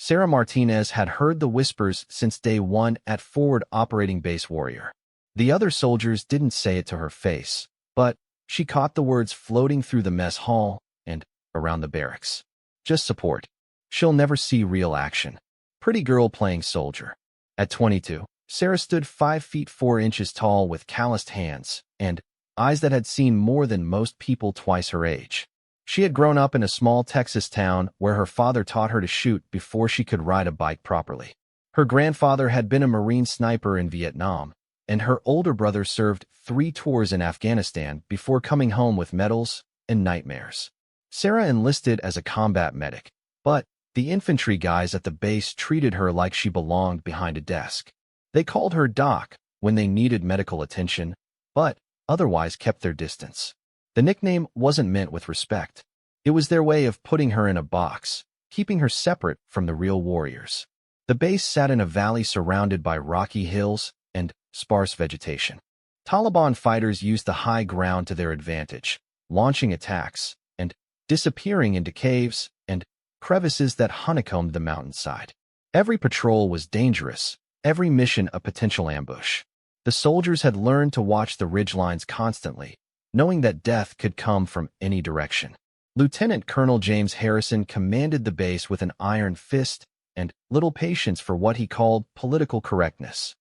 Sarah Martinez had heard the whispers since day one at Forward Operating Base Warrior. The other soldiers didn't say it to her face, but she caught the words floating through the mess hall and around the barracks. Just support. She'll never see real action. Pretty girl playing soldier. At 22, Sarah stood 5 feet 4 inches tall with calloused hands and eyes that had seen more than most people twice her age. She had grown up in a small Texas town where her father taught her to shoot before she could ride a bike properly. Her grandfather had been a Marine sniper in Vietnam, and her older brother served 3 tours in Afghanistan before coming home with medals and nightmares. Sarah enlisted as a combat medic, but the infantry guys at the base treated her like she belonged behind a desk. They called her Doc when they needed medical attention, but otherwise kept their distance. The nickname wasn't meant with respect. It was their way of putting her in a box, keeping her separate from the real warriors. The base sat in a valley surrounded by rocky hills and sparse vegetation. Taliban fighters used the high ground to their advantage, launching attacks and disappearing into caves and crevices that honeycombed the mountainside. Every patrol was dangerous, every mission a potential ambush. The soldiers had learned to watch the ridgelines constantly, knowing that death could come from any direction. Lieutenant Colonel James Harrison commanded the base with an iron fist and little patience for what he called political correctness.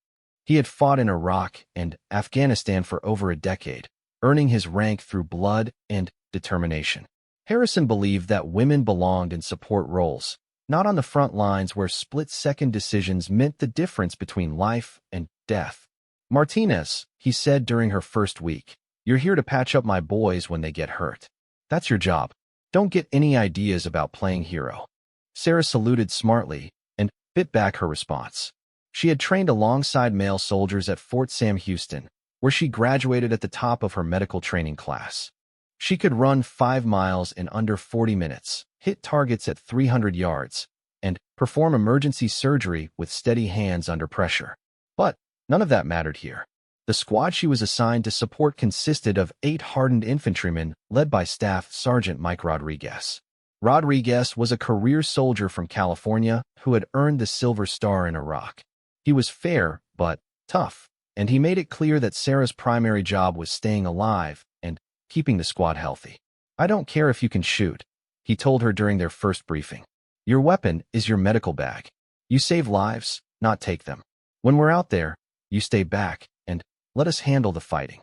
He had fought in Iraq and Afghanistan for over a decade, earning his rank through blood and determination. Harrison believed that women belonged in support roles, not on the front lines where split-second decisions meant the difference between life and death. "Martinez," he said during her first week, "you're here to patch up my boys when they get hurt. That's your job. Don't get any ideas about playing hero." Sarah saluted smartly and bit back her response. She had trained alongside male soldiers at Fort Sam Houston, where she graduated at the top of her medical training class. She could run 5 miles in under 40 minutes, hit targets at 300 yards, and perform emergency surgery with steady hands under pressure. But none of that mattered here. The squad she was assigned to support consisted of 8 hardened infantrymen led by Staff Sergeant Mike Rodriguez. Rodriguez was a career soldier from California who had earned the Silver Star in Iraq. He was fair but tough, and he made it clear that Sarah's primary job was staying alive and keeping the squad healthy. "I don't care if you can shoot," he told her during their first briefing. "Your weapon is your medical bag. You save lives, not take them. When we're out there, you stay back and let us handle the fighting."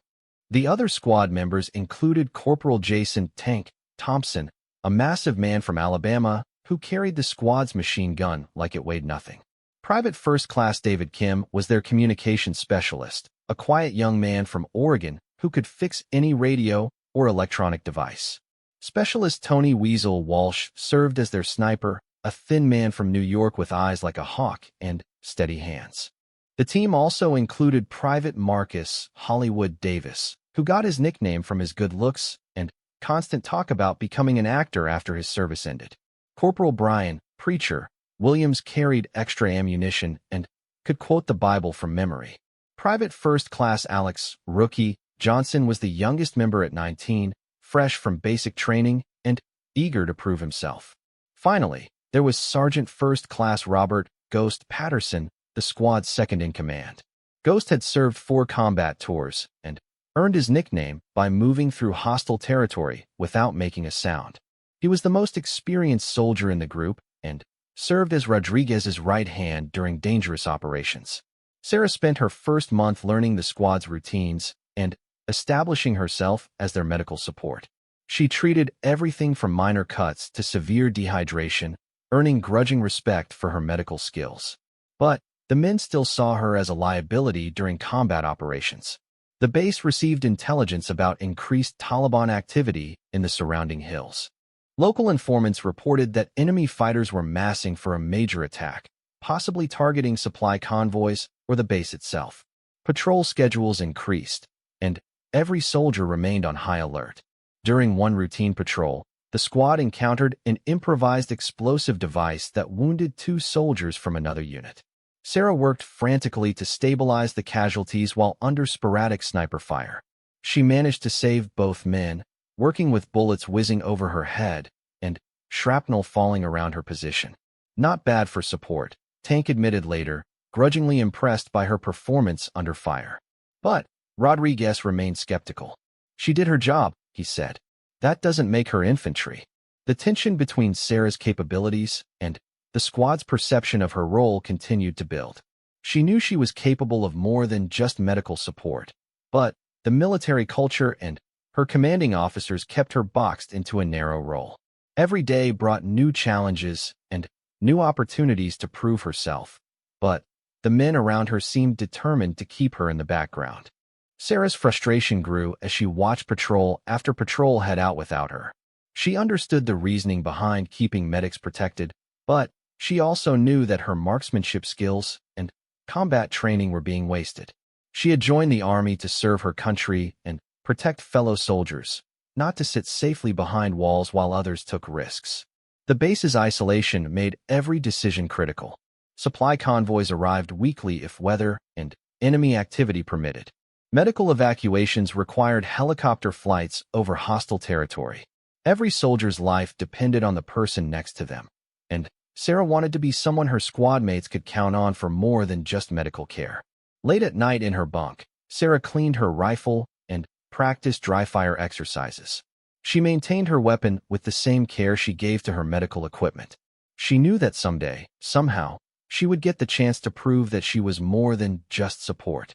The other squad members included Corporal Jason "Tank" Thompson, a massive man from Alabama who carried the squad's machine gun like it weighed nothing. Private First Class David Kim was their communications specialist, a quiet young man from Oregon who could fix any radio or electronic device. Specialist Tony Weasel Walsh served as their sniper, a thin man from New York with eyes like a hawk and steady hands. The team also included Private Marcus Hollywood Davis, who got his nickname from his good looks and constant talk about becoming an actor after his service ended. Corporal Brian Preacher Williams carried extra ammunition and could quote the Bible from memory. Private First Class Alex "Rookie" Johnson was the youngest member at 19, fresh from basic training and eager to prove himself. Finally, there was Sergeant First Class Robert "Ghost" Patterson, the squad's second-in-command. Ghost had served 4 combat tours and earned his nickname by moving through hostile territory without making a sound. He was the most experienced soldier in the group and served as Rodriguez's right hand during dangerous operations. Sarah spent her first month learning the squad's routines and establishing herself as their medical support. She treated everything from minor cuts to severe dehydration, earning grudging respect for her medical skills. But the men still saw her as a liability during combat operations. The base received intelligence about increased Taliban activity in the surrounding hills. Local informants reported that enemy fighters were massing for a major attack, possibly targeting supply convoys or the base itself. Patrol schedules increased, and every soldier remained on high alert. During one routine patrol, the squad encountered an improvised explosive device that wounded 2 soldiers from another unit. Sarah worked frantically to stabilize the casualties while under sporadic sniper fire. She managed to save both men, working with bullets whizzing over her head and shrapnel falling around her position. Not bad for support, Tank admitted later, grudgingly impressed by her performance under fire. But Rodriguez remained skeptical. She did her job, he said. That doesn't make her infantry. The tension between Sarah's capabilities and the squad's perception of her role continued to build. She knew she was capable of more than just medical support, but the military culture and her commanding officers kept her boxed into a narrow role. Every day brought new challenges and new opportunities to prove herself, but the men around her seemed determined to keep her in the background. Sarah's frustration grew as she watched patrol after patrol head out without her. She understood the reasoning behind keeping medics protected, but she also knew that her marksmanship skills and combat training were being wasted. She had joined the army to serve her country and protect fellow soldiers, not to sit safely behind walls while others took risks. The base's isolation made every decision critical. Supply convoys arrived weekly if weather and enemy activity permitted. Medical evacuations required helicopter flights over hostile territory. Every soldier's life depended on the person next to them, and Sarah wanted to be someone her squad mates could count on for more than just medical care. Late at night in her bunk, Sarah cleaned her rifle and practiced dry-fire exercises. She maintained her weapon with the same care she gave to her medical equipment. She knew that someday, somehow, she would get the chance to prove that she was more than just support.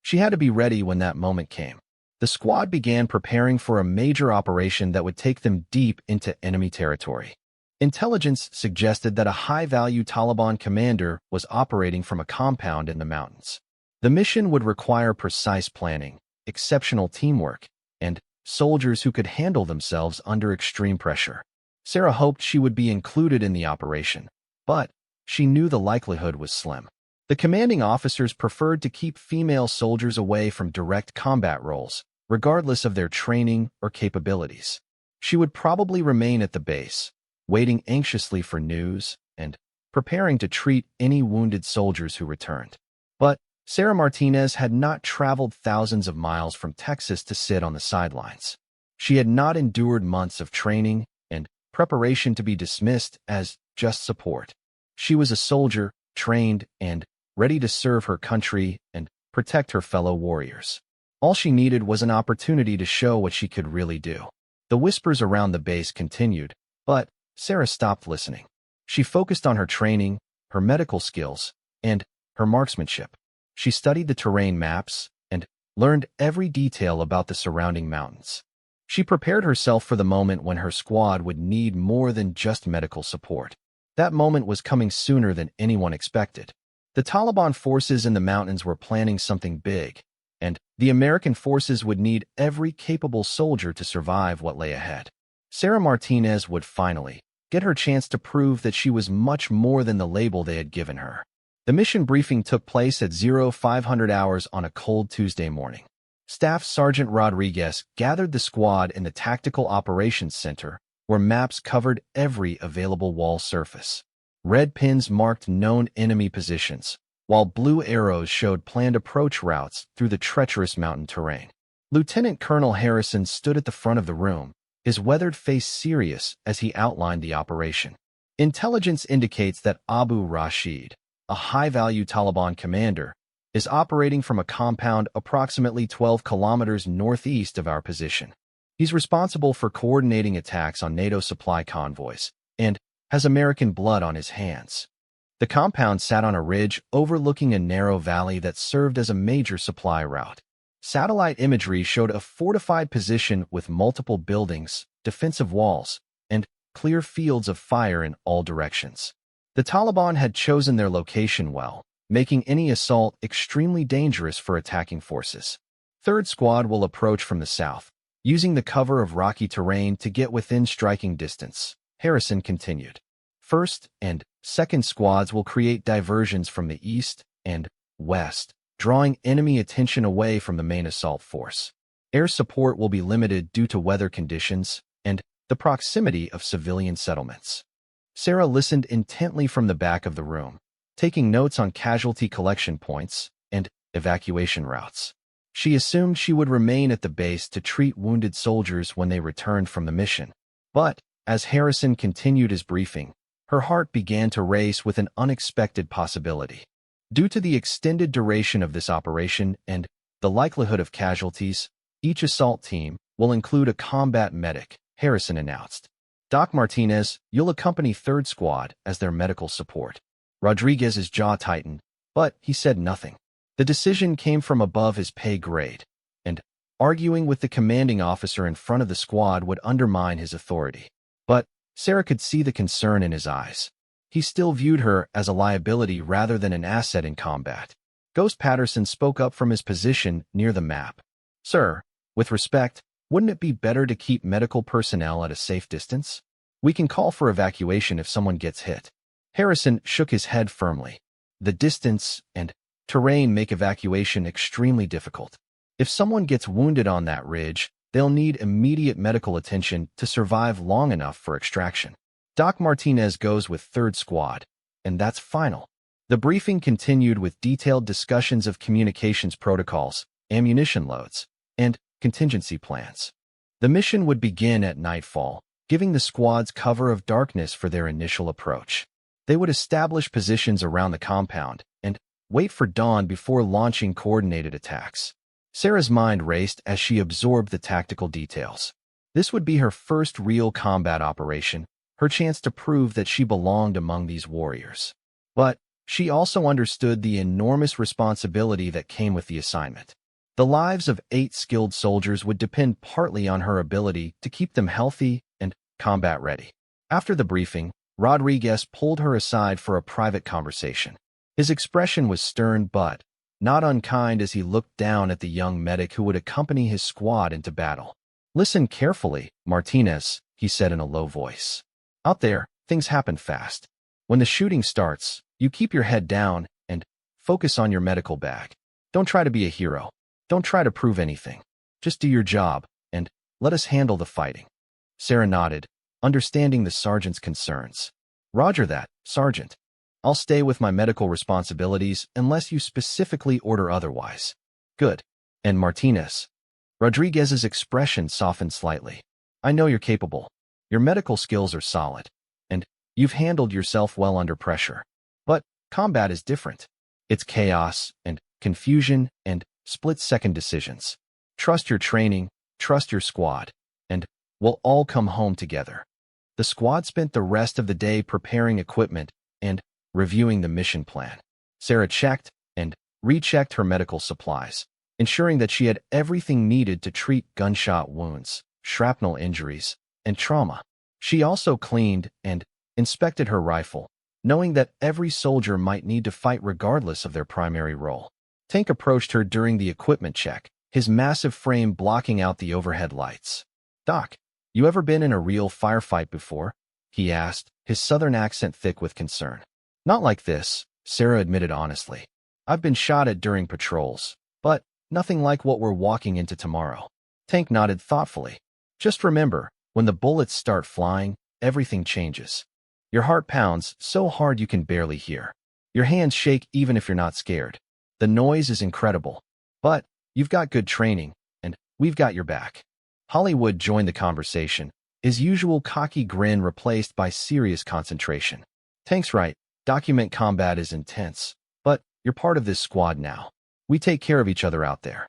She had to be ready when that moment came. The squad began preparing for a major operation that would take them deep into enemy territory. Intelligence suggested that a high-value Taliban commander was operating from a compound in the mountains. The mission would require precise planning, exceptional teamwork, and soldiers who could handle themselves under extreme pressure. Sarah hoped she would be included in the operation, but she knew the likelihood was slim. The commanding officers preferred to keep female soldiers away from direct combat roles, regardless of their training or capabilities. She would probably remain at the base, waiting anxiously for news and preparing to treat any wounded soldiers who returned. But Sarah Martinez had not traveled thousands of miles from Texas to sit on the sidelines. She had not endured months of training and preparation to be dismissed as just support. She was a soldier, trained and ready to serve her country and protect her fellow warriors. All she needed was an opportunity to show what she could really do. The whispers around the base continued, but Sarah stopped listening. She focused on her training, her medical skills, and her marksmanship. She studied the terrain maps and learned every detail about the surrounding mountains. She prepared herself for the moment when her squad would need more than just medical support. That moment was coming sooner than anyone expected. The Taliban forces in the mountains were planning something big, and the American forces would need every capable soldier to survive what lay ahead. Sarah Martinez would finally get her chance to prove that she was much more than the label they had given her. The mission briefing took place at 0500 hours on a cold Tuesday morning. Staff Sergeant Rodriguez gathered the squad in the Tactical Operations Center, where maps covered every available wall surface. Red pins marked known enemy positions, while blue arrows showed planned approach routes through the treacherous mountain terrain. Lieutenant Colonel Harrison stood at the front of the room, his weathered face serious as he outlined the operation. Intelligence indicates that Abu Rashid, a high-value Taliban commander, is operating from a compound approximately 12 kilometers northeast of our position. He's responsible for coordinating attacks on NATO supply convoys and has American blood on his hands. The compound sat on a ridge overlooking a narrow valley that served as a major supply route. Satellite imagery showed a fortified position with multiple buildings, defensive walls, and clear fields of fire in all directions. The Taliban had chosen their location well, making any assault extremely dangerous for attacking forces. 3rd Squad will approach from the south, using the cover of rocky terrain to get within striking distance, Harrison continued. 1st and 2nd Squads will create diversions from the east and west, drawing enemy attention away from the main assault force. Air support will be limited due to weather conditions and the proximity of civilian settlements. Sarah listened intently from the back of the room, taking notes on casualty collection points and evacuation routes. She assumed she would remain at the base to treat wounded soldiers when they returned from the mission. But as Harrison continued his briefing, Her heart began to race with an unexpected possibility. Due to the extended duration of this operation and the likelihood of casualties, each assault team will include a combat medic, Harrison announced. Doc Martinez, you'll accompany 3rd Squad as their medical support. Rodriguez's jaw tightened, but he said nothing. The decision came from above his pay grade, and arguing with the commanding officer in front of the squad would undermine his authority. But Sarah could see the concern in his eyes. He still viewed her as a liability rather than an asset in combat. Ghost Patterson spoke up from his position near the map. Sir, with respect, wouldn't it be better to keep medical personnel at a safe distance? We can call for evacuation if someone gets hit. Harrison shook his head firmly. The distance and terrain make evacuation extremely difficult. If someone gets wounded on that ridge, they'll need immediate medical attention to survive long enough for extraction. Doc Martinez goes with 3rd Squad, and that's final. The briefing continued with detailed discussions of communications protocols, ammunition loads, and contingency plans. The mission would begin at nightfall, giving the squads cover of darkness for their initial approach. They would establish positions around the compound and wait for dawn before launching coordinated attacks. Sarah's mind raced as she absorbed the tactical details. This would be her first real combat operation, her chance to prove that she belonged among these warriors. But she also understood the enormous responsibility that came with the assignment. The lives of 8 skilled soldiers would depend partly on her ability to keep them healthy and combat-ready. After the briefing, Rodriguez pulled her aside for a private conversation. His expression was stern but not unkind as he looked down at the young medic who would accompany his squad into battle. Listen carefully, Martinez, he said in a low voice. Out there, things happen fast. When the shooting starts, you keep your head down and focus on your medical bag. Don't try to be a hero. Don't try to prove anything. Just do your job, and let us handle the fighting. Sarah nodded, understanding the sergeant's concerns. Roger that, Sergeant. I'll stay with my medical responsibilities unless you specifically order otherwise. Good. And Martinez. Rodriguez's expression softened slightly. I know you're capable. Your medical skills are solid, and you've handled yourself well under pressure. But combat is different. It's chaos and confusion and split-second decisions. Trust your training, trust your squad, and we'll all come home together. The squad spent the rest of the day preparing equipment and reviewing the mission plan. Sarah checked and rechecked her medical supplies, ensuring that she had everything needed to treat gunshot wounds, shrapnel injuries, and trauma. She also cleaned and inspected her rifle, knowing that every soldier might need to fight regardless of their primary role. Tank approached her during the equipment check, his massive frame blocking out the overhead lights. Doc, you ever been in a real firefight before? He asked, his southern accent thick with concern. Not like this, Sarah admitted honestly. I've been shot at during patrols, but nothing like what we're walking into tomorrow. Tank nodded thoughtfully. Just remember, when the bullets start flying, everything changes. Your heart pounds so hard you can barely hear. Your hands shake even if you're not scared. The noise is incredible. But you've got good training, and we've got your back. Hollywood joined the conversation, his usual cocky grin replaced by serious concentration. Tank's right, document combat is intense, but you're part of this squad now. We take care of each other out there.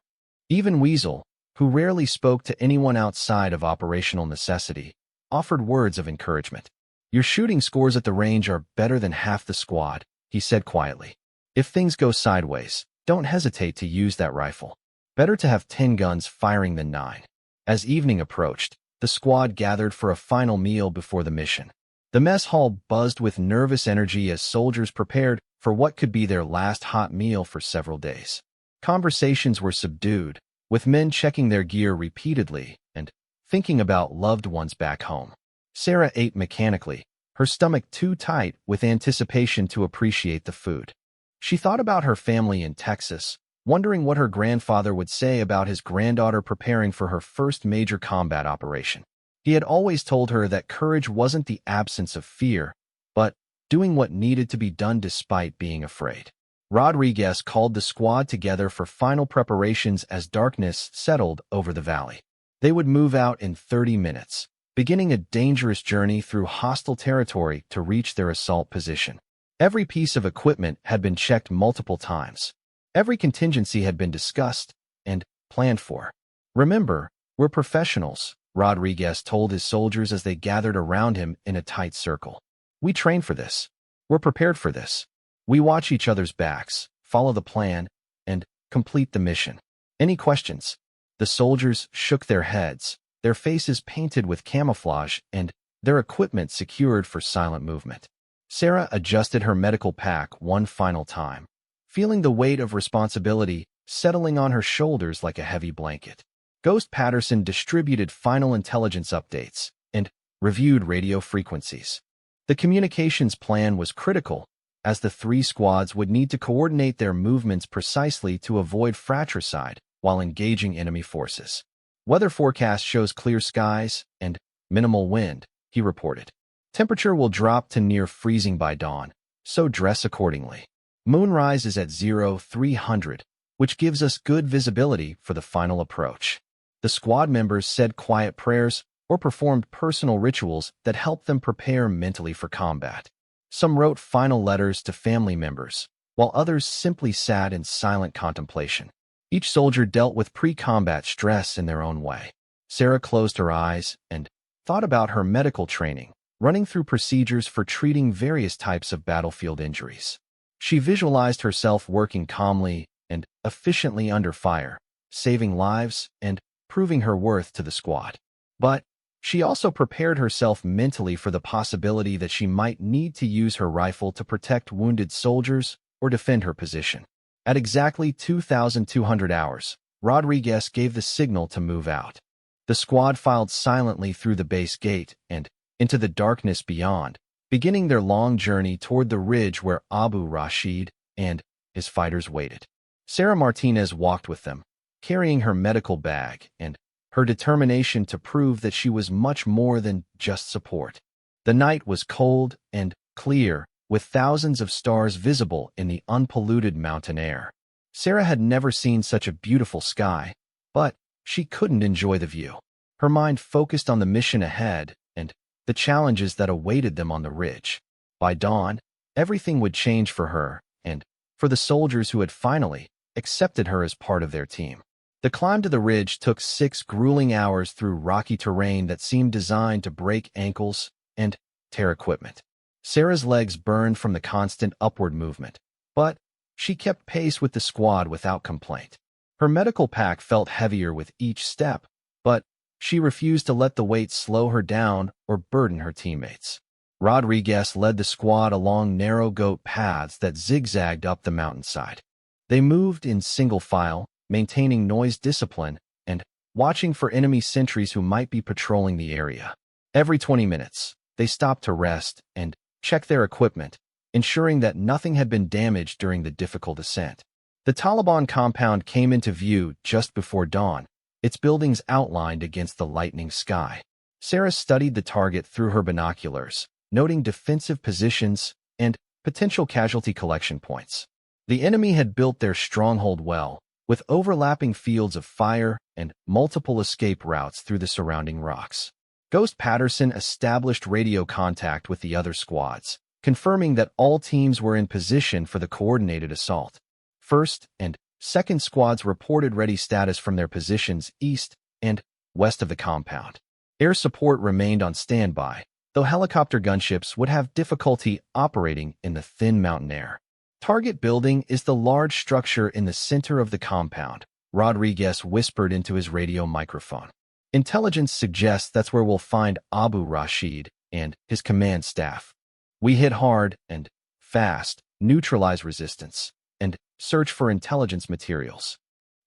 Even Weasel, who rarely spoke to anyone outside of operational necessity, offered words of encouragement. Your shooting scores at the range are better than half the squad, he said quietly. If things go sideways, don't hesitate to use that rifle. Better to have 10 guns firing than 9. As evening approached, the squad gathered for a final meal before the mission. The mess hall buzzed with nervous energy as soldiers prepared for what could be their last hot meal for several days. Conversations were subdued, with men checking their gear repeatedly and thinking about loved ones back home. Sarah ate mechanically, her stomach too tight with anticipation to appreciate the food. She thought about her family in Texas, wondering what her grandfather would say about his granddaughter preparing for her first major combat operation. He had always told her that courage wasn't the absence of fear, but doing what needed to be done despite being afraid. Rodriguez called the squad together for final preparations as darkness settled over the valley. They would move out in 30 minutes, beginning a dangerous journey through hostile territory to reach their assault position. Every piece of equipment had been checked multiple times. Every contingency had been discussed and planned for. "Remember, we're professionals," Rodriguez told his soldiers as they gathered around him in a tight circle. "We train for this. We're prepared for this. We watch each other's backs, follow the plan, and complete the mission. Any questions?" The soldiers shook their heads, their faces painted with camouflage and their equipment secured for silent movement. Sarah adjusted her medical pack one final time, feeling the weight of responsibility settling on her shoulders like a heavy blanket. Ghost Patterson distributed final intelligence updates and reviewed radio frequencies. The communications plan was critical, as the three squads would need to coordinate their movements precisely to avoid fratricide while engaging enemy forces. "Weather forecast shows clear skies and minimal wind," he reported. "Temperature will drop to near freezing by dawn, so dress accordingly. Moonrise is at 0300, which gives us good visibility for the final approach." The squad members said quiet prayers or performed personal rituals that helped them prepare mentally for combat. Some wrote final letters to family members, while others simply sat in silent contemplation. Each soldier dealt with pre-combat stress in their own way. Sarah closed her eyes and thought about her medical training, running through procedures for treating various types of battlefield injuries. She visualized herself working calmly and efficiently under fire, saving lives and proving her worth to the squad. But she also prepared herself mentally for the possibility that she might need to use her rifle to protect wounded soldiers or defend her position. At exactly 2,200 hours, Rodriguez gave the signal to move out. The squad filed silently through the base gate and into the darkness beyond, beginning their long journey toward the ridge where Abu Rashid and his fighters waited. Sarah Martinez walked with them, carrying her medical bag and her determination to prove that she was much more than just support. The night was cold and clear, with thousands of stars visible in the unpolluted mountain air. Sarah had never seen such a beautiful sky, but she couldn't enjoy the view. Her mind focused on the mission ahead and the challenges that awaited them on the ridge. By dawn, everything would change for her and for the soldiers who had finally accepted her as part of their team. The climb to the ridge took 6 grueling hours through rocky terrain that seemed designed to break ankles and tear equipment. Sarah's legs burned from the constant upward movement, but she kept pace with the squad without complaint. Her medical pack felt heavier with each step, but she refused to let the weight slow her down or burden her teammates. Rodriguez led the squad along narrow goat paths that zigzagged up the mountainside. They moved in single file, maintaining noise discipline and watching for enemy sentries who might be patrolling the area. Every 20 minutes, they stopped to rest and check their equipment, ensuring that nothing had been damaged during the difficult ascent. The Taliban compound came into view just before dawn, its buildings outlined against the lightening sky. Sarah studied the target through her binoculars, noting defensive positions and potential casualty collection points. The enemy had built their stronghold well, with overlapping fields of fire and multiple escape routes through the surrounding rocks. Ghost Patterson established radio contact with the other squads, confirming that all teams were in position for the coordinated assault. First and second squads reported ready status from their positions east and west of the compound. Air support remained on standby, though helicopter gunships would have difficulty operating in the thin mountain air. "Target building is the large structure in the center of the compound," Rodriguez whispered into his radio microphone. "Intelligence suggests that's where we'll find Abu Rashid and his command staff. We hit hard and fast, neutralize resistance, and search for intelligence materials."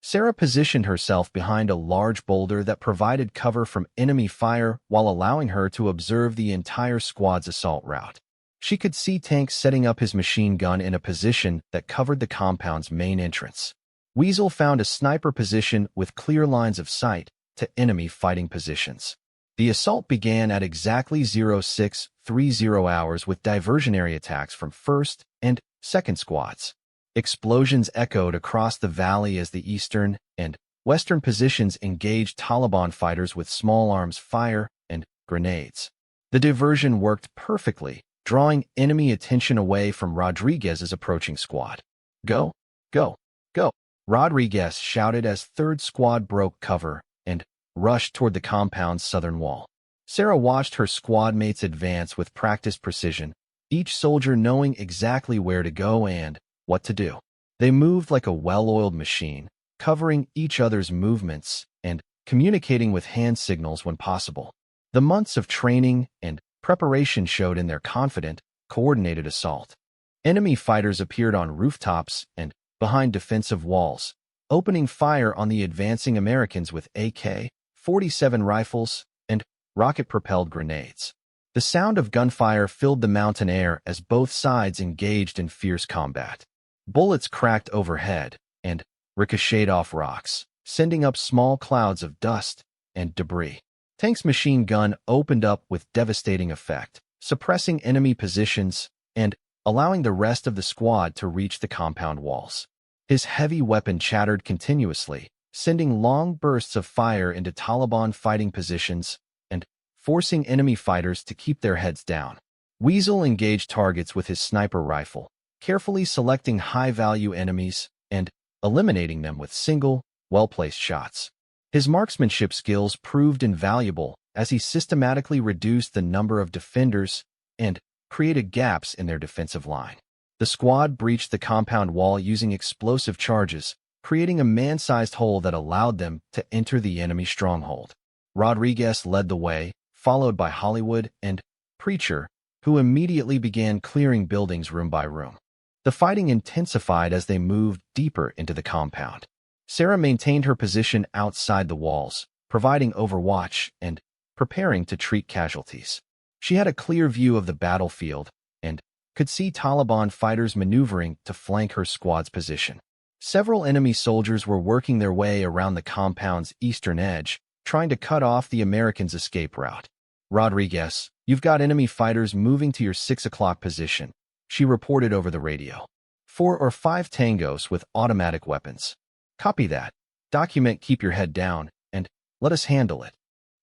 Sarah positioned herself behind a large boulder that provided cover from enemy fire while allowing her to observe the entire squad's assault route. She could see Tank setting up his machine gun in a position that covered the compound's main entrance. Weasel found a sniper position with clear lines of sight to enemy fighting positions. The assault began at exactly 0630 hours with diversionary attacks from 1st and 2nd squads. Explosions echoed across the valley as the eastern and western positions engaged Taliban fighters with small arms fire and grenades. The diversion worked perfectly, drawing enemy attention away from Rodriguez's approaching squad. Go, go, go, Rodriguez shouted as third squad broke cover and rushed toward the compound's southern wall. Sarah watched her squad mates advance with practiced precision, each soldier knowing exactly where to go and what to do. They moved like a well-oiled machine, covering each other's movements and communicating with hand signals when possible. The months of training and preparation showed in their confident, coordinated assault. Enemy fighters appeared on rooftops and behind defensive walls, opening fire on the advancing Americans with AK-47 rifles and rocket-propelled grenades. The sound of gunfire filled the mountain air as both sides engaged in fierce combat. Bullets cracked overhead and ricocheted off rocks, sending up small clouds of dust and debris. Tank's machine gun opened up with devastating effect, suppressing enemy positions and allowing the rest of the squad to reach the compound walls. His heavy weapon chattered continuously, sending long bursts of fire into Taliban fighting positions and forcing enemy fighters to keep their heads down. Weasel engaged targets with his sniper rifle, carefully selecting high-value enemies and eliminating them with single, well-placed shots. His marksmanship skills proved invaluable as he systematically reduced the number of defenders and created gaps in their defensive line. The squad breached the compound wall using explosive charges, creating a man-sized hole that allowed them to enter the enemy stronghold. Rodriguez led the way, followed by Hollywood and Preacher, who immediately began clearing buildings room by room. The fighting intensified as they moved deeper into the compound. Sarah maintained her position outside the walls, providing overwatch and preparing to treat casualties. She had a clear view of the battlefield and could see Taliban fighters maneuvering to flank her squad's position. Several enemy soldiers were working their way around the compound's eastern edge, trying to cut off the Americans' escape route. Rodriguez, you've got enemy fighters moving to your 6 o'clock position, she reported over the radio. 4 or 5 tangos with automatic weapons. Copy that. Document, keep your head down, and let us handle it.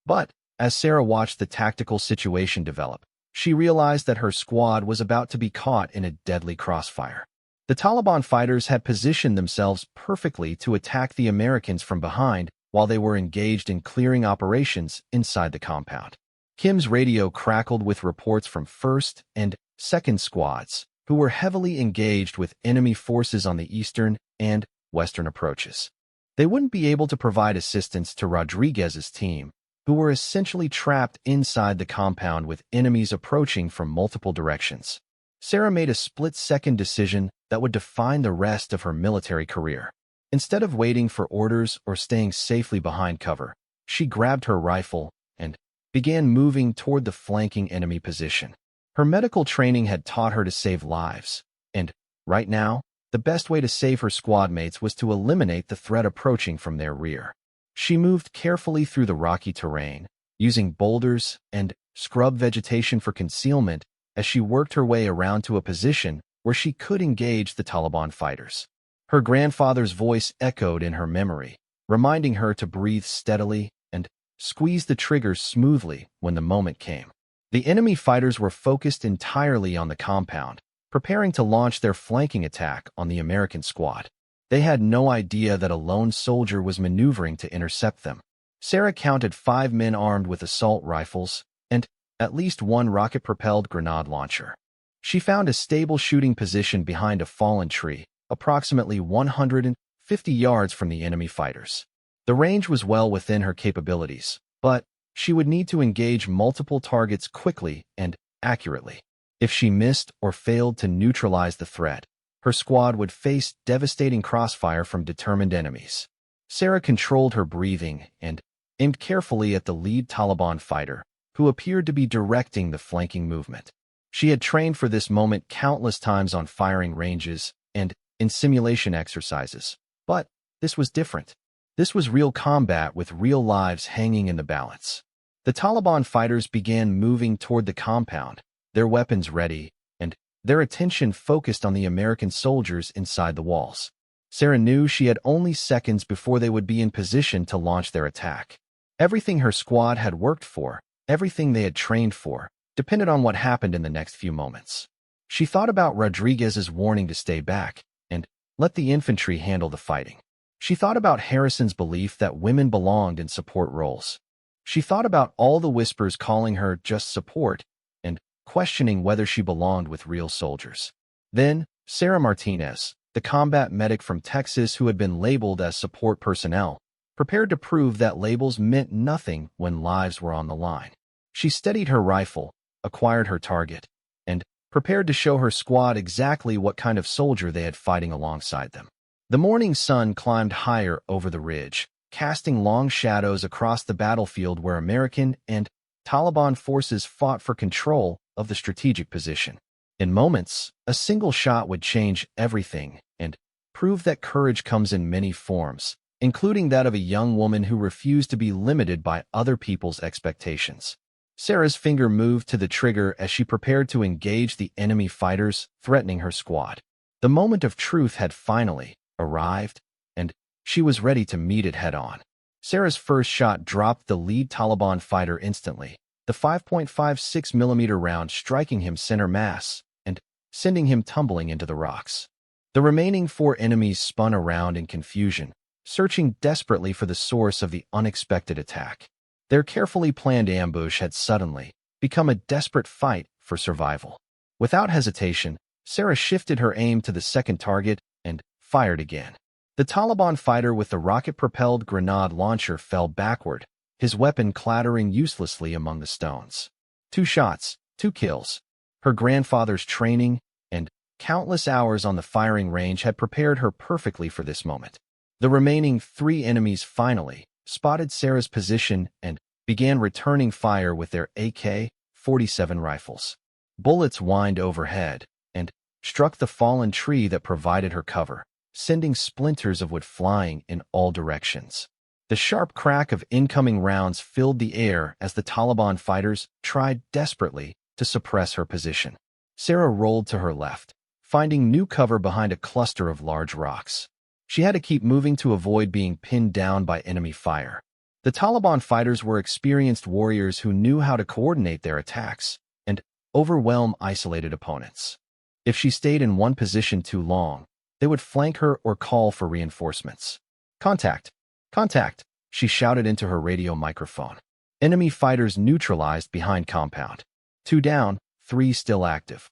But, as Sarah watched the tactical situation develop, she realized that her squad was about to be caught in a deadly crossfire. The Taliban fighters had positioned themselves perfectly to attack the Americans from behind while they were engaged in clearing operations inside the compound. Kim's radio crackled with reports from 1st and 2nd squads, who were heavily engaged with enemy forces on the eastern and western approaches. They wouldn't be able to provide assistance to Rodriguez's team, who were essentially trapped inside the compound with enemies approaching from multiple directions. Sarah made a split-second decision that would define the rest of her military career. Instead of waiting for orders or staying safely behind cover, she grabbed her rifle and began moving toward the flanking enemy position. Her medical training had taught her to save lives, and, right now, the best way to save her squad mates was to eliminate the threat approaching from their rear. She moved carefully through the rocky terrain, using boulders and scrub vegetation for concealment as she worked her way around to a position where she could engage the Taliban fighters. Her grandfather's voice echoed in her memory, reminding her to breathe steadily and squeeze the triggers smoothly when the moment came. The enemy fighters were focused entirely on the compound, preparing to launch their flanking attack on the American squad. They had no idea that a lone soldier was maneuvering to intercept them. Sarah counted 5 men armed with assault rifles and at least 1 rocket-propelled grenade launcher. She found a stable shooting position behind a fallen tree, approximately 150 yards from the enemy fighters. The range was well within her capabilities, but she would need to engage multiple targets quickly and accurately. If she missed or failed to neutralize the threat, her squad would face devastating crossfire from determined enemies. Sarah controlled her breathing and aimed carefully at the lead Taliban fighter, who appeared to be directing the flanking movement. She had trained for this moment countless times on firing ranges and in simulation exercises, but this was different. This was real combat with real lives hanging in the balance. The Taliban fighters began moving toward the compound, their weapons ready, and their attention focused on the American soldiers inside the walls. Sarah knew she had only seconds before they would be in position to launch their attack. Everything her squad had worked for everything they had trained for, depended on what happened in the next few moments. She thought about Rodriguez's warning to stay back and let the infantry handle the fighting. She thought about Harrison's belief that women belonged in support roles. She thought about all the whispers calling her just support and questioning whether she belonged with real soldiers. Then, Sarah Martinez, the combat medic from Texas who had been labeled as support personnel, prepared to prove that labels meant nothing when lives were on the line. She steadied her rifle, acquired her target, and prepared to show her squad exactly what kind of soldier they had fighting alongside them. The morning sun climbed higher over the ridge, casting long shadows across the battlefield where American and Taliban forces fought for control of the strategic position. In moments, a single shot would change everything and prove that courage comes in many forms, including that of a young woman who refused to be limited by other people's expectations. Sarah's finger moved to the trigger as she prepared to engage the enemy fighters threatening her squad. The moment of truth had finally arrived, and she was ready to meet it head-on. Sarah's first shot dropped the lead Taliban fighter instantly, the 5.56mm round striking him center mass and sending him tumbling into the rocks. The remaining 4 enemies spun around in confusion, searching desperately for the source of the unexpected attack. Their carefully planned ambush had suddenly become a desperate fight for survival. Without hesitation, Sarah shifted her aim to the second target and fired again. The Taliban fighter with the rocket-propelled grenade launcher fell backward, his weapon clattering uselessly among the stones. 2 shots, 2 kills. Her grandfather's training and countless hours on the firing range had prepared her perfectly for this moment. The remaining 3 enemies finally spotted Sarah's position and began returning fire with their AK-47 rifles. Bullets whined overhead and struck the fallen tree that provided her cover, sending splinters of wood flying in all directions. The sharp crack of incoming rounds filled the air as the Taliban fighters tried desperately to suppress her position. Sarah rolled to her left, finding new cover behind a cluster of large rocks. She had to keep moving to avoid being pinned down by enemy fire. The Taliban fighters were experienced warriors who knew how to coordinate their attacks and overwhelm isolated opponents. If she stayed in one position too long, they would flank her or call for reinforcements. Contact! Contact! She shouted into her radio microphone. Enemy fighters neutralized behind compound. 2 down, 3 still active.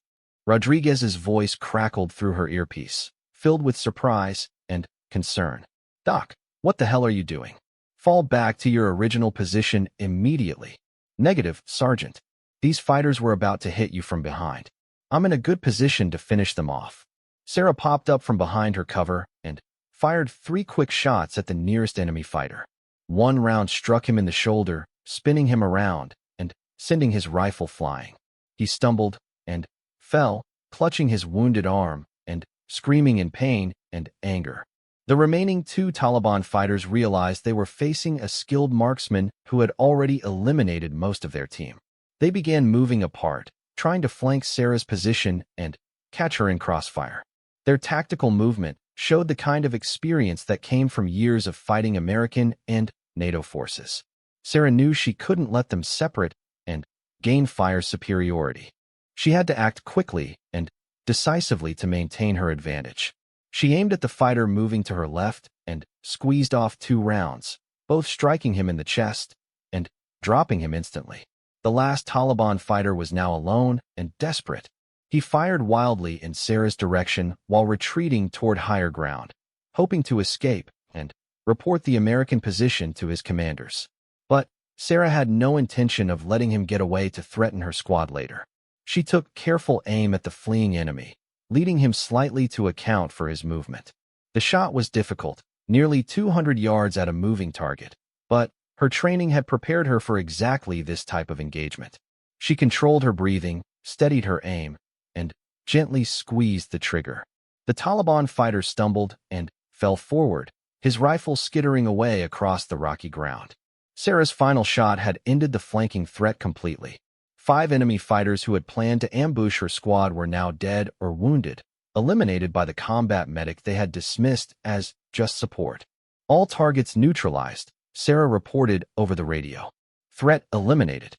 Rodriguez's voice crackled through her earpiece, filled with surprise and concern. Doc, what the hell are you doing? Fall back to your original position immediately. Negative, Sergeant. These fighters were about to hit you from behind. I'm in a good position to finish them off. Sarah popped up from behind her cover and fired 3 quick shots at the nearest enemy fighter. 1 round struck him in the shoulder, spinning him around and sending his rifle flying. He stumbled and fell, clutching his wounded arm and screaming in pain and anger. The remaining 2 Taliban fighters realized they were facing a skilled marksman who had already eliminated most of their team. They began moving apart, trying to flank Sarah's position and catch her in crossfire. Their tactical movement showed the kind of experience that came from years of fighting American and NATO forces. Sarah knew she couldn't let them separate and gain fire superiority. She had to act quickly and decisively to maintain her advantage. She aimed at the fighter moving to her left and squeezed off 2 rounds, both striking him in the chest and dropping him instantly. The last Taliban fighter was now alone and desperate. He fired wildly in Sarah's direction while retreating toward higher ground, hoping to escape and report the American position to his commanders. But Sarah had no intention of letting him get away to threaten her squad later. She took careful aim at the fleeing enemy, leading him slightly to account for his movement. The shot was difficult, nearly 200 yards at a moving target, but her training had prepared her for exactly this type of engagement. She controlled her breathing, steadied her aim, and gently squeezed the trigger. The Taliban fighter stumbled and fell forward, his rifle skittering away across the rocky ground. Sarah's final shot had ended the flanking threat completely. 5 enemy fighters who had planned to ambush her squad were now dead or wounded, eliminated by the combat medic they had dismissed as just support. All targets neutralized, Sarah reported over the radio. Threat eliminated.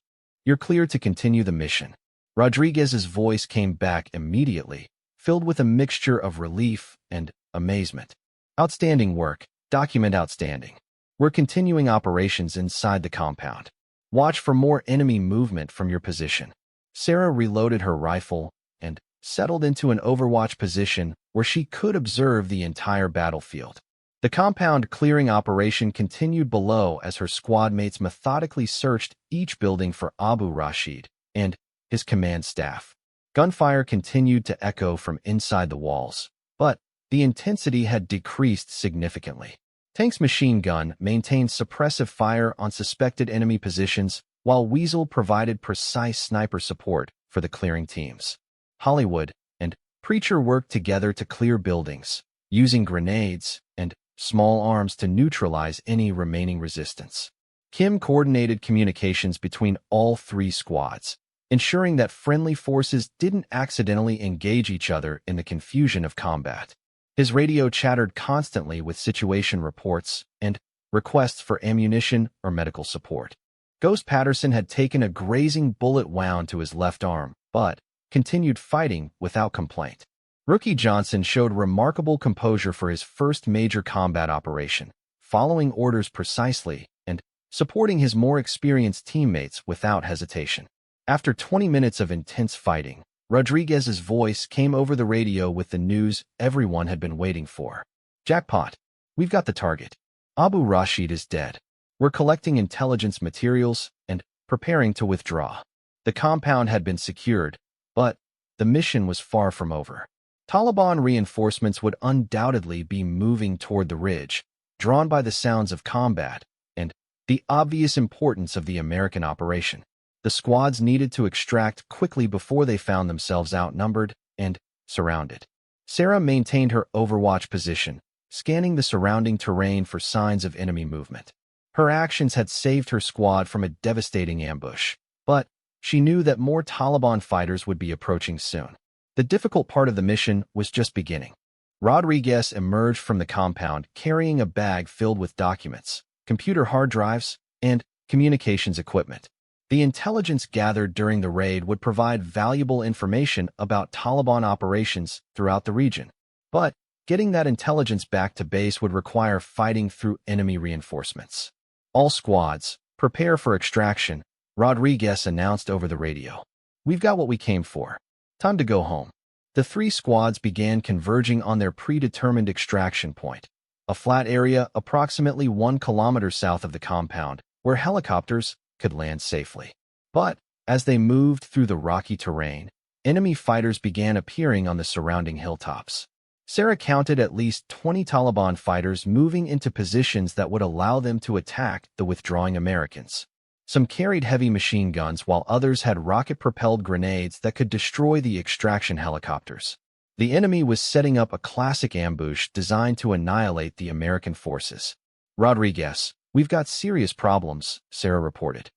You're clear to continue the mission. Rodriguez's voice came back immediately, filled with a mixture of relief and amazement. Outstanding work. Document outstanding. We're continuing operations inside the compound. Watch for more enemy movement from your position. Sarah reloaded her rifle and settled into an overwatch position where she could observe the entire battlefield. The compound clearing operation continued below as her squad mates methodically searched each building for Abu Rashid and his command staff. Gunfire continued to echo from inside the walls, but the intensity had decreased significantly. Tank's machine gun maintained suppressive fire on suspected enemy positions, while Weasel provided precise sniper support for the clearing teams. Hollywood and Preacher worked together to clear buildings, using grenades and small arms to neutralize any remaining resistance. Kim coordinated communications between all three squads, ensuring that friendly forces didn't accidentally engage each other in the confusion of combat. His radio chattered constantly with situation reports and requests for ammunition or medical support. Ghost Patterson had taken a grazing bullet wound to his left arm, but continued fighting without complaint. Rookie Johnson showed remarkable composure for his first major combat operation, following orders precisely and supporting his more experienced teammates without hesitation. After 20 minutes of intense fighting, Rodriguez's voice came over the radio with the news everyone had been waiting for. Jackpot. We've got the target. Abu Rashid is dead. We're collecting intelligence materials and preparing to withdraw. The compound had been secured, but the mission was far from over. Taliban reinforcements would undoubtedly be moving toward the ridge, drawn by the sounds of combat and the obvious importance of the American operation. The squads needed to extract quickly before they found themselves outnumbered and surrounded. Sarah maintained her overwatch position, scanning the surrounding terrain for signs of enemy movement. Her actions had saved her squad from a devastating ambush, but she knew that more Taliban fighters would be approaching soon. The difficult part of the mission was just beginning. Rodriguez emerged from the compound carrying a bag filled with documents, computer hard drives, and communications equipment. The intelligence gathered during the raid would provide valuable information about Taliban operations throughout the region. But getting that intelligence back to base would require fighting through enemy reinforcements. All squads, prepare for extraction, Rodriguez announced over the radio. We've got what we came for. Time to go home. The three squads began converging on their predetermined extraction point, a flat area approximately 1 kilometer south of the compound, where helicopters could land safely. But as they moved through the rocky terrain, enemy fighters began appearing on the surrounding hilltops. Sarah counted at least 20 Taliban fighters moving into positions that would allow them to attack the withdrawing Americans. Some carried heavy machine guns while others had rocket-propelled grenades that could destroy the extraction helicopters. The enemy was setting up a classic ambush designed to annihilate the American forces. Rodriguez, we've got serious problems, Sarah reported.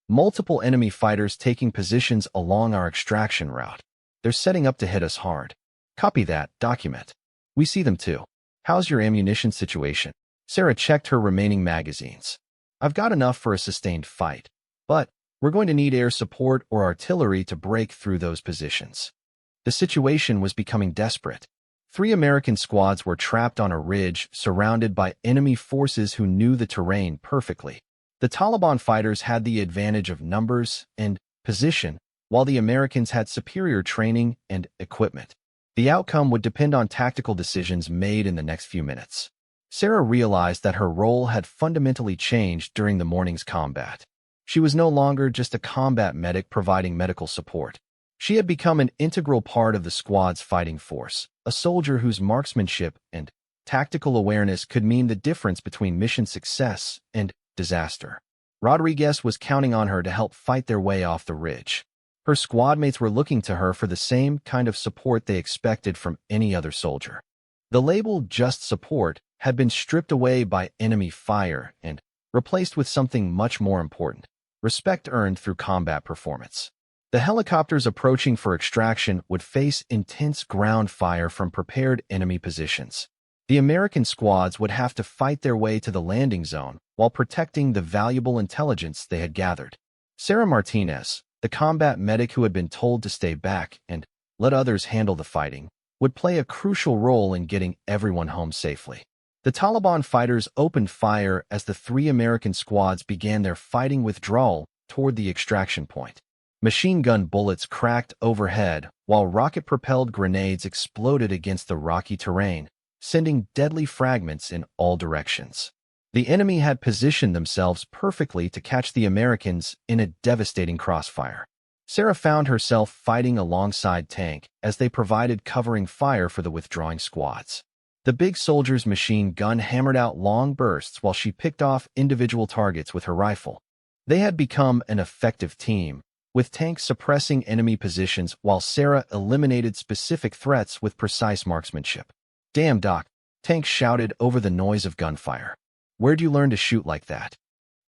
Multiple enemy fighters taking positions along our extraction route. They're setting up to hit us hard. Copy that, document. We see them too. How's your ammunition situation? Sarah checked her remaining magazines. I've got enough for a sustained fight, but we're going to need air support or artillery to break through those positions. The situation was becoming desperate. 3 American squads were trapped on a ridge surrounded by enemy forces who knew the terrain perfectly. The Taliban fighters had the advantage of numbers and position, while the Americans had superior training and equipment. The outcome would depend on tactical decisions made in the next few minutes. Sarah realized that her role had fundamentally changed during the morning's combat. She was no longer just a combat medic providing medical support. She had become an integral part of the squad's fighting force, a soldier whose marksmanship and tactical awareness could mean the difference between mission success and disaster. Rodriguez was counting on her to help fight their way off the ridge. Her squad mates were looking to her for the same kind of support they expected from any other soldier. The label "just support" had been stripped away by enemy fire and replaced with something much more important: respect earned through combat performance. The helicopters approaching for extraction would face intense ground fire from prepared enemy positions. The American squads would have to fight their way to the landing zone while protecting the valuable intelligence they had gathered. Sarah Martinez, The combat medic who had been told to stay back and let others handle the fighting would play a crucial role in getting everyone home safely. The Taliban fighters opened fire as the three American squads began their fighting withdrawal toward the extraction point. Machine gun bullets cracked overhead, while rocket-propelled grenades exploded against the rocky terrain, sending deadly fragments in all directions. The enemy had positioned themselves perfectly to catch the Americans in a devastating crossfire. Sarah found herself fighting alongside Tank as they provided covering fire for the withdrawing squads. The big soldier's machine gun hammered out long bursts while she picked off individual targets with her rifle. They had become an effective team, with Tank suppressing enemy positions while Sarah eliminated specific threats with precise marksmanship. "Damn, Doc," Tank shouted over the noise of gunfire. "Where'd you learn to shoot like that?"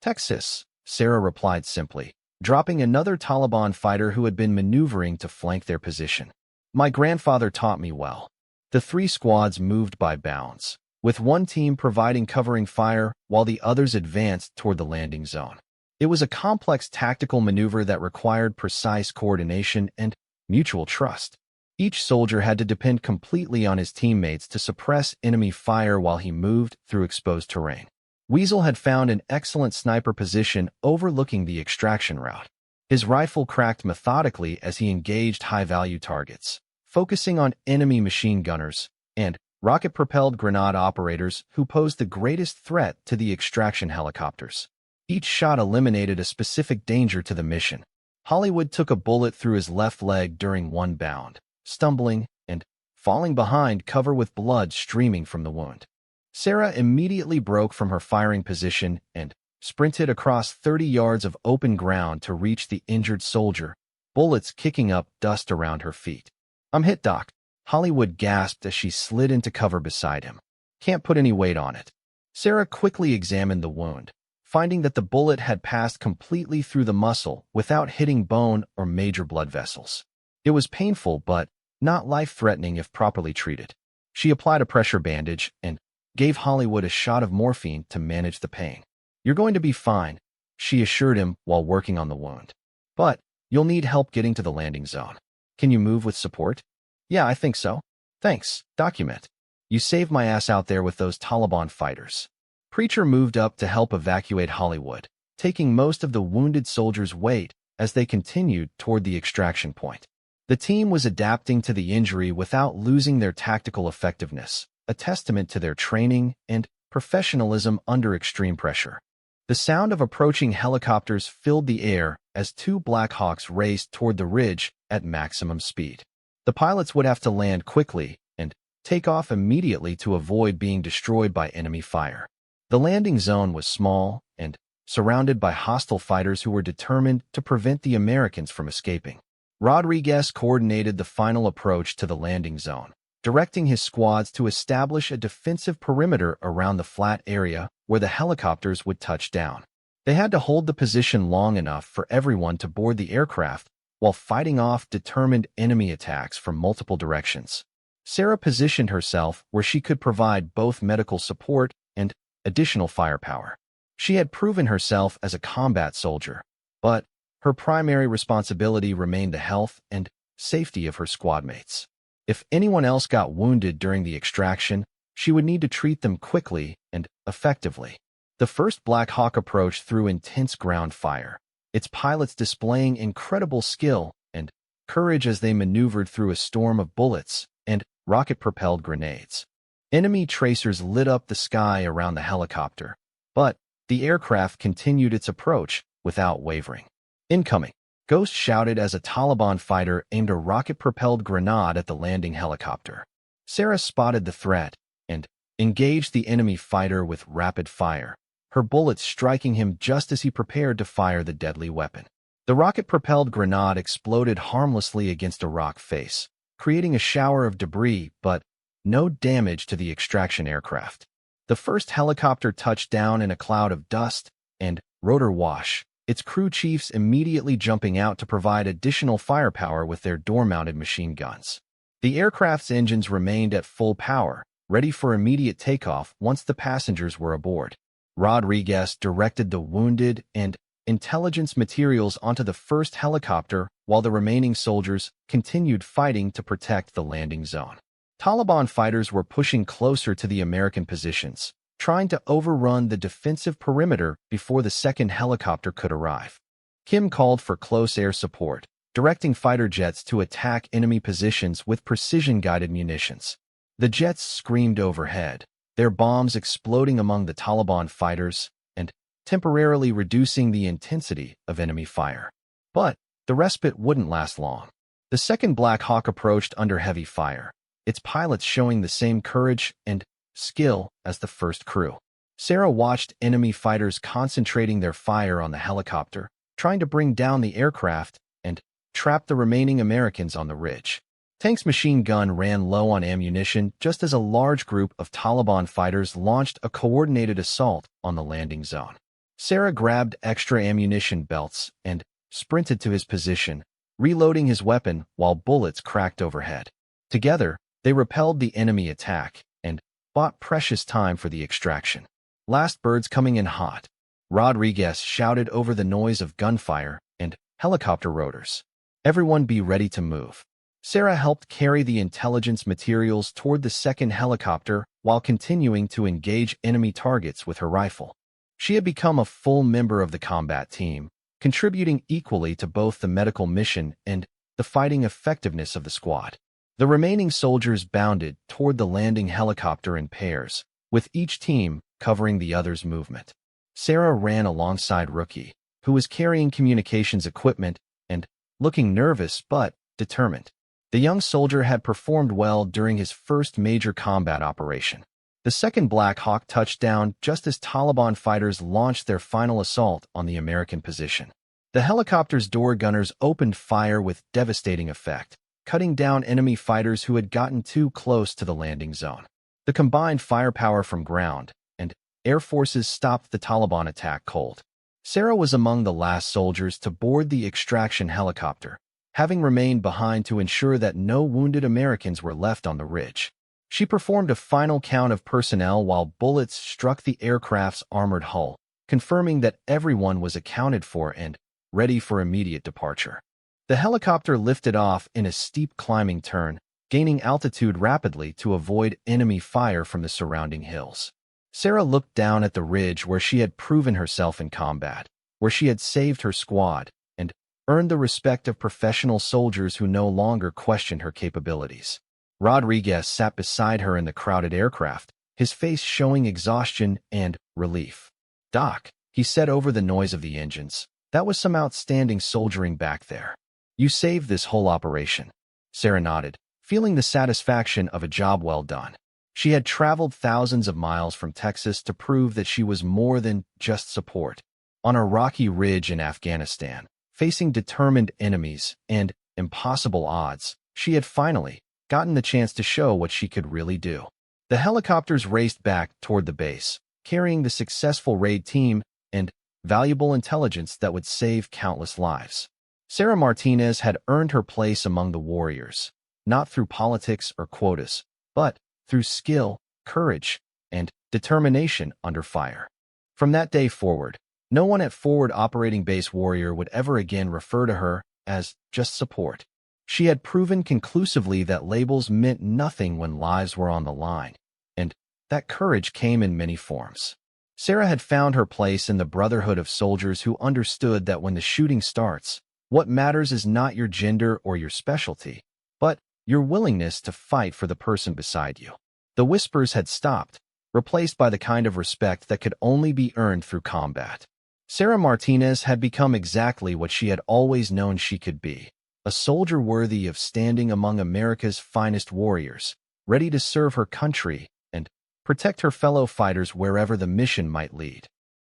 "Texas," Sarah replied simply, dropping another Taliban fighter who had been maneuvering to flank their position. "My grandfather taught me well." The three squads moved by bounds, with one team providing covering fire while the others advanced toward the landing zone. It was a complex tactical maneuver that required precise coordination and mutual trust. Each soldier had to depend completely on his teammates to suppress enemy fire while he moved through exposed terrain. Weasel had found an excellent sniper position overlooking the extraction route. His rifle cracked methodically as he engaged high-value targets, focusing on enemy machine gunners and rocket-propelled grenade operators who posed the greatest threat to the extraction helicopters. Each shot eliminated a specific danger to the mission. Hollywood took a bullet through his left leg during one bound, stumbling and falling behind cover with blood streaming from the wound. Sarah immediately broke from her firing position and sprinted across 30 yards of open ground to reach the injured soldier, bullets kicking up dust around her feet. "I'm hit, Doc," Hollywood gasped as she slid into cover beside him. "Can't put any weight on it." Sarah quickly examined the wound, finding that the bullet had passed completely through the muscle without hitting bone or major blood vessels. It was painful, but not life-threatening if properly treated. She applied a pressure bandage and gave Hollywood a shot of morphine to manage the pain. "You're going to be fine," she assured him while working on the wound. "But you'll need help getting to the landing zone. Can you move with support?" "Yeah, I think so." "Thanks. Document. You saved my ass out there with those Taliban fighters." Preacher moved up to help evacuate Hollywood, taking most of the wounded soldiers' weight as they continued toward the extraction point. The team was adapting to the injury without losing their tactical effectiveness, a testament to their training and professionalism under extreme pressure. The sound of approaching helicopters filled the air as two Black Hawks raced toward the ridge at maximum speed. The pilots would have to land quickly and take off immediately to avoid being destroyed by enemy fire. The landing zone was small and surrounded by hostile fighters who were determined to prevent the Americans from escaping. Rodriguez coordinated the final approach to the landing zone, directing his squads to establish a defensive perimeter around the flat area where the helicopters would touch down. They had to hold the position long enough for everyone to board the aircraft while fighting off determined enemy attacks from multiple directions. Sarah positioned herself where she could provide both medical support and additional firepower. She had proven herself as a combat soldier, but her primary responsibility remained the health and safety of her squadmates. If anyone else got wounded during the extraction, she would need to treat them quickly and effectively. The first Black Hawk approached through intense ground fire, its pilots displaying incredible skill and courage as they maneuvered through a storm of bullets and rocket-propelled grenades. Enemy tracers lit up the sky around the helicopter, but the aircraft continued its approach without wavering. "Incoming!" Ghost shouted as a Taliban fighter aimed a rocket-propelled grenade at the landing helicopter. Sarah spotted the threat and engaged the enemy fighter with rapid fire, her bullets striking him just as he prepared to fire the deadly weapon. The rocket-propelled grenade exploded harmlessly against a rock face, creating a shower of debris but no damage to the extraction aircraft. The first helicopter touched down in a cloud of dust and rotor wash, its crew chiefs immediately jumping out to provide additional firepower with their door-mounted machine guns. The aircraft's engines remained at full power, ready for immediate takeoff once the passengers were aboard. Rodriguez directed the wounded and intelligence materials onto the first helicopter while the remaining soldiers continued fighting to protect the landing zone. Taliban fighters were pushing closer to the American positions, trying to overrun the defensive perimeter before the second helicopter could arrive. Kim called for close air support, directing fighter jets to attack enemy positions with precision-guided munitions. The jets screamed overhead, their bombs exploding among the Taliban fighters and temporarily reducing the intensity of enemy fire. But the respite wouldn't last long. The second Black Hawk approached under heavy fire, its pilots showing the same courage and skill as the first crew. Sarah watched enemy fighters concentrating their fire on the helicopter, trying to bring down the aircraft and trap the remaining Americans on the ridge. Tank's machine gun ran low on ammunition just as a large group of Taliban fighters launched a coordinated assault on the landing zone. Sarah grabbed extra ammunition belts and sprinted to his position, reloading his weapon while bullets cracked overhead. Together, they repelled the enemy attack and bought precious time for the extraction. Last birds coming in hot, Rodriguez shouted over the noise of gunfire and helicopter rotors. Everyone be ready to move. Sarah helped carry the intelligence materials toward the second helicopter while continuing to engage enemy targets with her rifle. She had become a full member of the combat team, contributing equally to both the medical mission and the fighting effectiveness of the squad. The remaining soldiers bounded toward the landing helicopter in pairs, with each team covering the other's movement. Sarah ran alongside Rookie, who was carrying communications equipment and looking nervous but determined. The young soldier had performed well during his first major combat operation. The second Black Hawk touched down just as Taliban fighters launched their final assault on the American position. The helicopter's door gunners opened fire with devastating effect, cutting down enemy fighters who had gotten too close to the landing zone. The combined firepower from ground and air forces stopped the Taliban attack cold. Sarah was among the last soldiers to board the extraction helicopter, having remained behind to ensure that no wounded Americans were left on the ridge. She performed a final count of personnel while bullets struck the aircraft's armored hull, confirming that everyone was accounted for and ready for immediate departure. The helicopter lifted off in a steep climbing turn, gaining altitude rapidly to avoid enemy fire from the surrounding hills. Sarah looked down at the ridge where she had proven herself in combat, where she had saved her squad, and earned the respect of professional soldiers who no longer questioned her capabilities. Rodriguez sat beside her in the crowded aircraft, his face showing exhaustion and relief. "Doc," he said over the noise of the engines, "that was some outstanding soldiering back there. You saved this whole operation." Sarah nodded, feeling the satisfaction of a job well done. She had traveled thousands of miles from Texas to prove that she was more than just support. On a rocky ridge in Afghanistan, facing determined enemies and impossible odds, she had finally gotten the chance to show what she could really do. The helicopters raced back toward the base, carrying the successful raid team and valuable intelligence that would save countless lives. Sarah Martinez had earned her place among the warriors, not through politics or quotas, but through skill, courage, and determination under fire. From that day forward, no one at Forward Operating Base Warrior would ever again refer to her as just support. She had proven conclusively that labels meant nothing when lives were on the line, and that courage came in many forms. Sarah had found her place in the brotherhood of soldiers who understood that when the shooting starts, what matters is not your gender or your specialty, but your willingness to fight for the person beside you. The whispers had stopped, replaced by the kind of respect that could only be earned through combat. Sarah Martinez had become exactly what she had always known she could be, a soldier worthy of standing among America's finest warriors, ready to serve her country and protect her fellow fighters wherever the mission might lead.